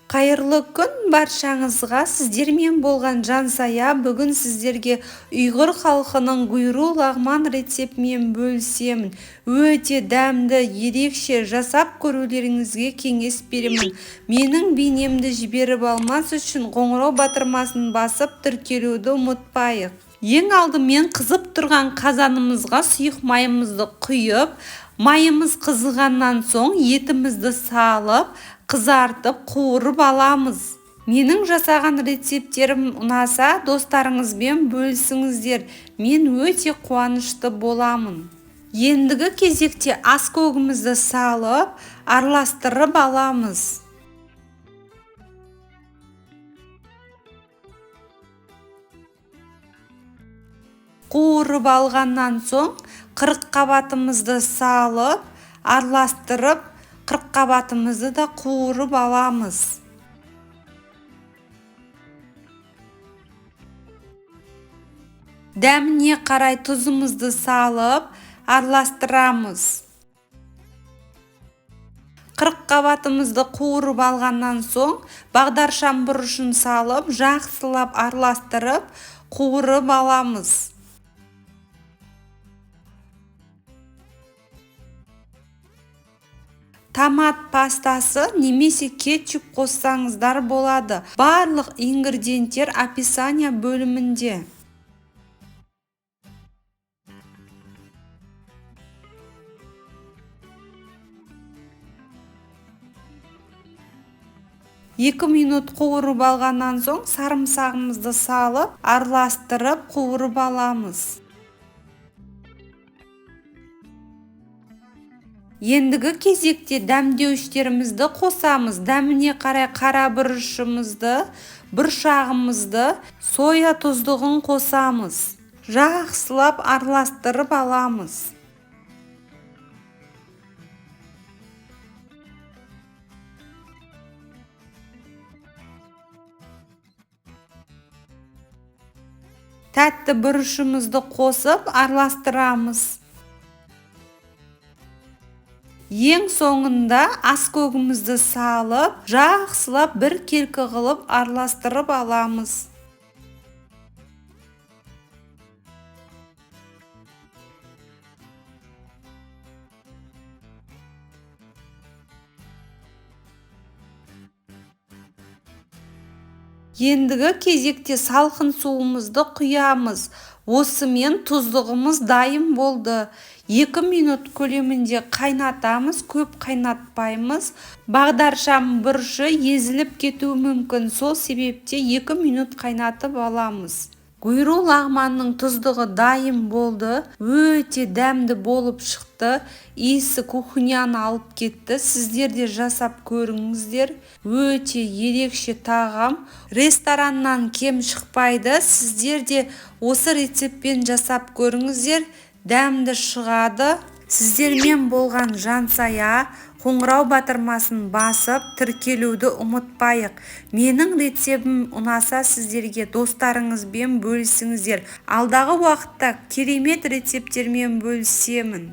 Қайырлы күн баршаңызға. Сіздермен болған Жансая бүгін сіздерге ұйғыр халқының гуйру лағман рецептімен бөлісемін. Өте дәмді, ерекше жасап көрулеріңізге кеңес беремін. Менің бейнемді жіберіп алмас үшін қоңырау батырмасын басып тіркелуді ұмытпайық. Ең алдымен қызып тұрған қазанымызға сұйық майымызды құйып, майымыз қызығаннан соң етімізді салып, қызартып қуырып аламыз. Менің жасаған рецептерім ұнаса, достарыңызбен бөлісіңіздер. Мен өте қуанышты боламын. Ендігі кезекте аскөгімізді салып, араластырып аламыз. Қуырып алғаннан соң қырыққабатымызды салып, араластырып, қырыққабатымызды да қуырып аламыз. Дәміне қарай тұзымызды салып, араластырамыз. Қырыққабатымызды қуырып алғаннан соң бағдаршам бұрышын салып, жақсылап араластырып, қуырып аламыз. Томат пастасы немесе кетчуп қоссаңыздар болады. Барлық ингредиенттер описание бөлімінде. Екі минут қуырып алғаннан соң сарымсағымызды салып, араластырып қуырып аламыз. Ендігі кезекте дәмдеуіштерімізді қосамыз. Дәміне қарай қара бұрышымызды, бұршағымызды, соя тұздығын қосамыз. Жақсылап араластырып аламыз. Тәтті бұрышымызды қосып араластырамыз. Ең соңында аскөгімізді салып, жақсылап бір келкі қылып араластырып аламыз. Ендігі кезекте салқын суымызды құямыз. Осымен тұздығымыз дайын болды. 2 минут көлемінде қайнатамыз, көп қайнатпаймыз. Бағдаршам бұрышы езіліп кетуі мүмкін. Сол себепте 2 минут қайнатып аламыз. Гуйру лағманның тұздығы дайын болды. Өте дәмді болып шықты. Иісі кухняны алып кетті. Сіздер де жасап көріңіздер. Өте ерекше тағам. Рестораннан кем шықпайды. Сіздер де осы рецептпен жасап көріңіздер. Дәмді шығады. Сіздермен болған Жансая. Қоңырау батырмасын басып, тіркелуді ұмытпайық. Менің рецептім ұнаса, сіздерге достарыңызбен бөлісіңіздер. Алдағы уақытта керемет рецепттермен бөлісемін.